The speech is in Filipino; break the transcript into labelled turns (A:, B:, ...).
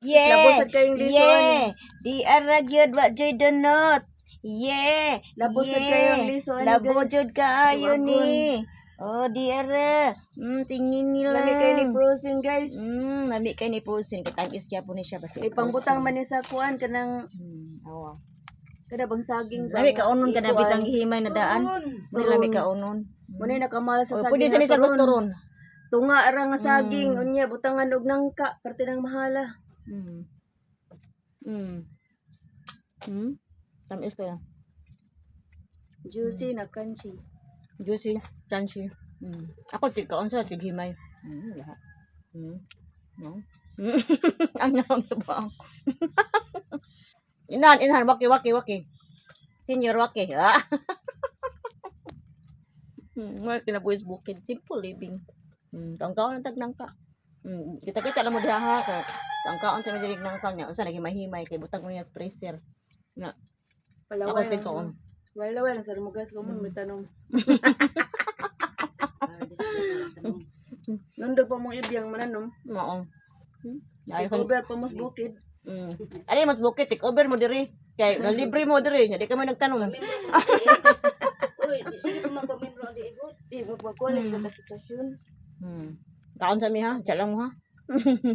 A: Yeah.
B: Labosad kayong liso.
A: Yeah. Di ara gyud wa joy donut. Yeah.
B: Labosad kayong liso.
A: Labo jud kaayo ni. Oh, di ara. Tingin nila.
B: Lami kayo ni Frozen, guys.
A: Lami kay ni Frozen. Katangis siya po ni siya. Basta
B: Ipang-butang man ni sa kuan kanang
A: awa.
B: kada bang saging ba?
A: Lami kaunon ka na bitang himay na daan. Muna lami kaunon.
B: Muna nakamala sa saging.
A: Pwede sa ni sa gusto ron.
B: Tunga ara nga saging. Unya, butangan og nangka. Parte ng mahala.
A: Tamis pa yan.
B: Juicy na crunchy.
A: Juicy, crunchy. Ako tigkaon sa tighimay. Lahat. No? Ang naman ba? Inahan, waki. Senior waki. Mga kinabuhis bukid. Simple living. Tangkaon ang tagnang ka. Kita alam mo diha ha. Tangkaon sa madirig ng kanya. Usa lagi mahimay kay butang mo niya pressure. Na. Ako tigkaon.
B: Wala sa lumugas ko mo may tanong. Nandog pa mong ibiyang mananom.
A: Oo.
B: Over pa mas bukid.
A: Ano mas bukid, take over mo diri. Kay libre mo diri, nya di ka man nagtanong.
C: Uy, sige naman pa membro di igot.
B: Di mo pa college na sa session.
A: Kaon sa mi ha, tiyan lang mo ha.